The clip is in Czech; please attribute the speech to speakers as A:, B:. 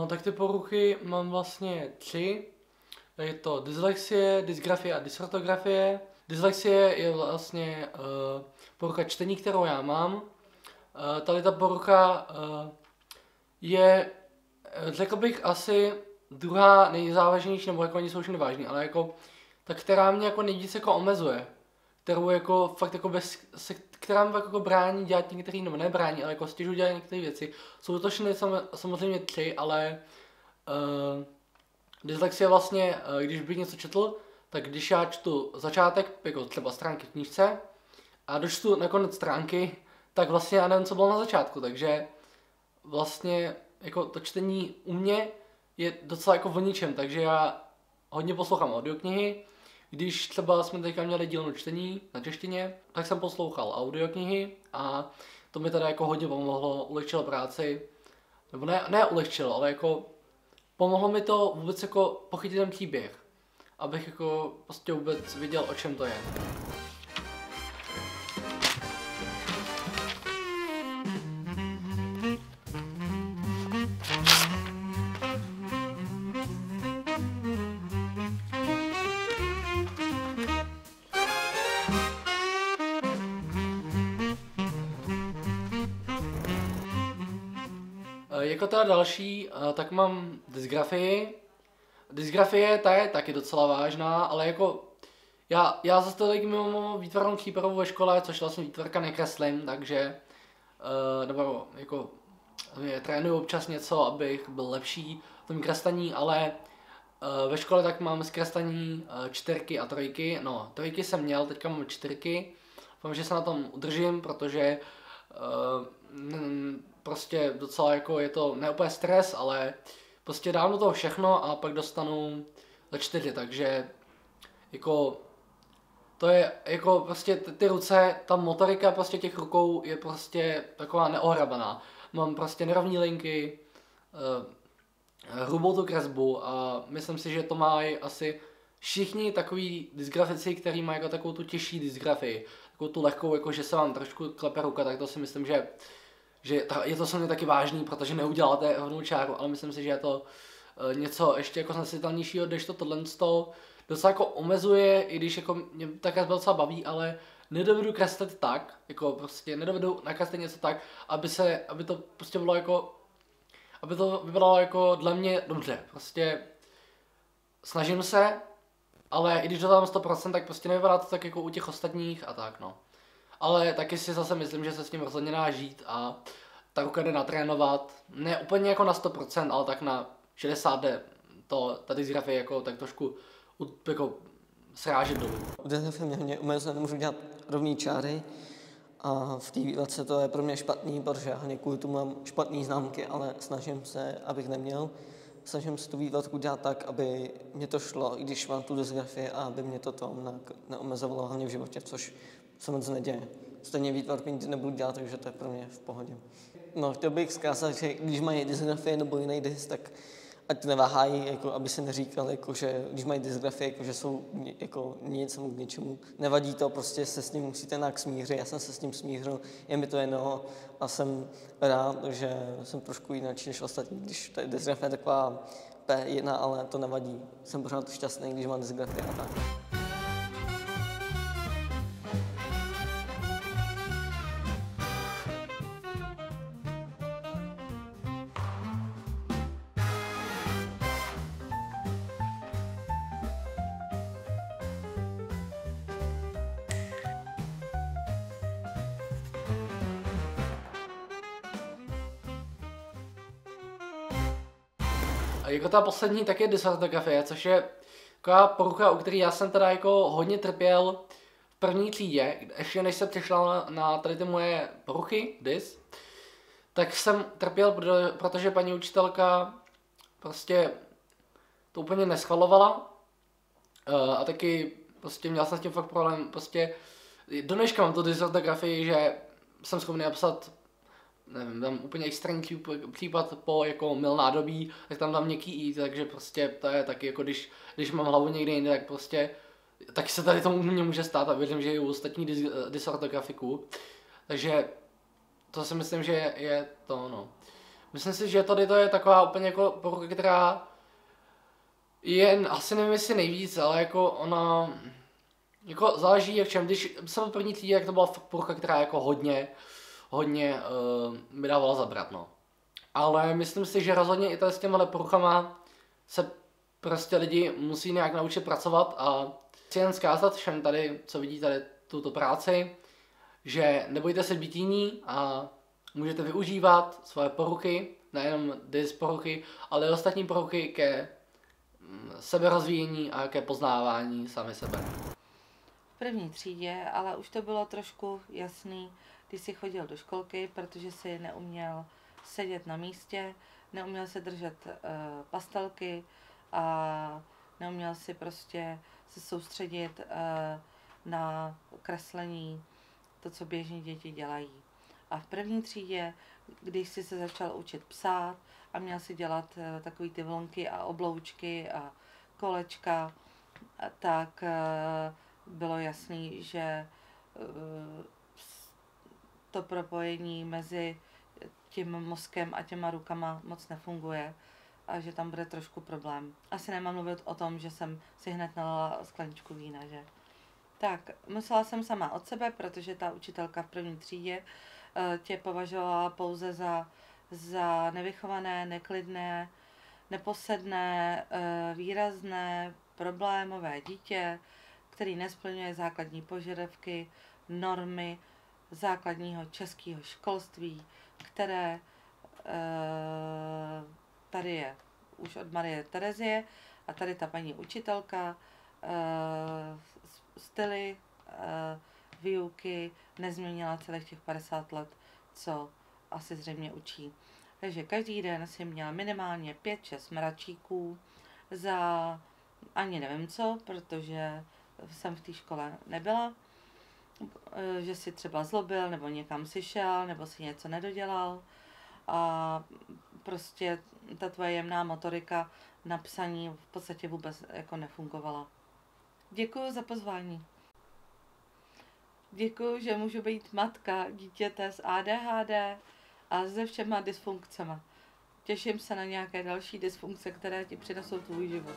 A: Tak ty poruchy mám vlastně 3. Je to dyslexie, dysgrafie a dysortografie. Dyslexie je vlastně porucha čtení, kterou já mám. Tady ta porucha je, řekl bych, asi druhá nejzávažnější, nebo jako oni jsou všechny vážný, ale jako ta, která mě jako nejvíc jako omezuje. Kterou jako fakt jako která mi jako brání dělat některé, nebo nebrání, ale jako stěžuji dělat některé věci. Jsou to všechny samozřejmě 3, ale dyslexie vlastně, když bych něco četl, tak když já čtu začátek, jako třeba stránky v knížce, a dočtu na konec stránky, tak vlastně já nevím, co bylo na začátku, takže vlastně jako to čtení u mě je docela jako o ničem, takže já hodně poslouchám audioknihy. Když třeba jsme teďka měli dílnu čtení na češtině, tak jsem poslouchal audioknihy a to mi teda jako hodně pomohlo, ulehčilo práci, nebo ne ulehčilo, ale jako pomohlo mi to vůbec jako pochytit ten příběh, abych jako prostě vůbec viděl, o čem to je. Jako teda další, tak mám dysgrafii. Dysgrafie, ta je taky docela vážná, ale jako já zase tolik mimo výtvarnou přípravu ve škole, což vlastně výtvarka nekreslím, takže nebo jako trénuju občas něco, abych byl lepší v tom kreslení, ale ve škole tak mám z kreslení 4 a 3, no 3 jsem měl, teďka mám 4, doufám, že se na tom udržím, protože prostě docela jako je to ne úplně stres, ale prostě dám do toho všechno a pak dostanu za 4, takže jako to je jako prostě ty ruce, ta motorika prostě těch rukou je prostě taková neohrabaná. Mám prostě nerovní linky, hrubou tu kresbu a myslím si, že to mají asi všichni takový dysgrafici, který mají jako takovou tu těžší dysgrafii, takovou tu lehkou, jako že se vám trošku klepe ruka, tak to si myslím, že je to samozřejmě taky vážný, protože neuděláte rovnou čáru, ale myslím si, že je to něco ještě jako snesitelnějšího, když to tohle docela jako omezuje, i když jako mě ta kresba docela baví, ale nedovedu kreslit tak, jako prostě nedovedu nakreslit něco tak, aby to prostě bylo jako, aby to vypadalo jako dle mě dobře, prostě snažím se, ale i když to dám 100%, tak prostě nevypadá to tak jako u těch ostatních a tak no. Ale taky si zase myslím, že se s tím rozhodně dá žít a ta ruka jde natrénovat, ne úplně jako na 100%, ale tak na 60 jde ta dysgrafie jako tak trošku jako srážet dolů.
B: U dysgrafie mě omezuje, nemůžu dělat rovný čáry a v té výtvarce to je pro mě špatný, protože já kvůli tomu mám špatné známky, ale snažím se, abych neměl. Snažím se tu výtvarku dělat tak, aby mě to šlo, i když mám tu dysgrafii a aby mě to neomezovalo hlavně v životě, což se moc neděje. Stejně výtvarku nikdy nebudu dělat, takže to je pro mě v pohodě. No, chtěl bych zkázat, že když mají dysgrafii nebo jiný dys, tak ať neváhají, jako, aby se neříkal, jako, že když mají dysgrafii, jako, že jsou jako, nic k něčemu. Nevadí to, prostě se s ním musíte nějak smířit. Já jsem se s ním smířil, je mi to jedno a jsem rád, že jsem trošku jinak než ostatní. Když ta dysgrafie je taková P1, ale to nevadí. Jsem pořád šťastný, když mám dysgrafii a tak.
A: A jako ta poslední tak je dysortografie, což je taková porucha, u který já jsem teda jako hodně trpěl v první třídě, ještě než jsem přišla na tady ty moje poruchy, dys, tak jsem trpěl, protože paní učitelka prostě to úplně neschvalovala a taky prostě měl jsem s tím fakt problém, prostě do dneška mám tu dysortografii, že jsem schopný napsat, nevím, tam úplně extrémní případ po jako mil nádobí, tak tam dám měkký i, takže prostě to je taky jako když mám hlavu někde jinde, tak prostě taky se tady tomu mě může stát a věřím, že i u ostatních dysortografiků, takže to si myslím, že je to no. Myslím si, že tady to je taková úplně jako porucha, která je, asi nevím jestli nejvíc, ale jako ona, jako záleží jak čem. Když jsem v první třídě, jak to byla fakt porucha, která jako hodně mi dávala zabrat, no. Ale myslím si, že rozhodně i tady s těma poruchama se prostě lidi musí nějak naučit pracovat a chci jen zkázat všem tady, co vidí tady tuto práci, že nebojte se být jiní a můžete využívat svoje poruchy, nejenom dys poruchy, ale i ostatní poruchy ke seberozvíjení a ke poznávání sami sebe.
C: V první třídě, ale už to bylo trošku jasný, když si chodil do školky, protože si neuměl sedět na místě, neuměl se držet pastelky a neuměl si prostě se soustředit na kreslení, to, co běžně děti dělají. A v první třídě, když jsi se začal učit psát a měl si dělat takový ty vlnky a obloučky a kolečka, tak bylo jasný, že to propojení mezi tím mozkem a těma rukama moc nefunguje a že tam bude trošku problém. Asi nemám mluvit o tom, že jsem si hned nalila skleničku vína, že? Tak, musela jsem sama od sebe, protože ta učitelka v první třídě tě považovala pouze za nevychované, neklidné, neposedné, výrazné, problémové dítě, který nesplňuje základní požadavky, normy základního českého školství, které tady je už od Marie Terezie a tady ta paní učitelka styly výuky nezměnila celých těch 50 let, co asi zřejmě učí. Takže každý den si měla minimálně 5-6 mračíků za ani nevím co, protože jsem v té škole nebyla, že si třeba zlobil, nebo někam si šel, nebo si něco nedodělal a prostě ta tvoje jemná motorika na psaní v podstatě vůbec jako nefungovala. Děkuji za pozvání. Děkuji, že můžu být matka dítěte s ADHD a se všema dysfunkcemi. Těším se na nějaké další dysfunkce, které ti přinesou tvůj život.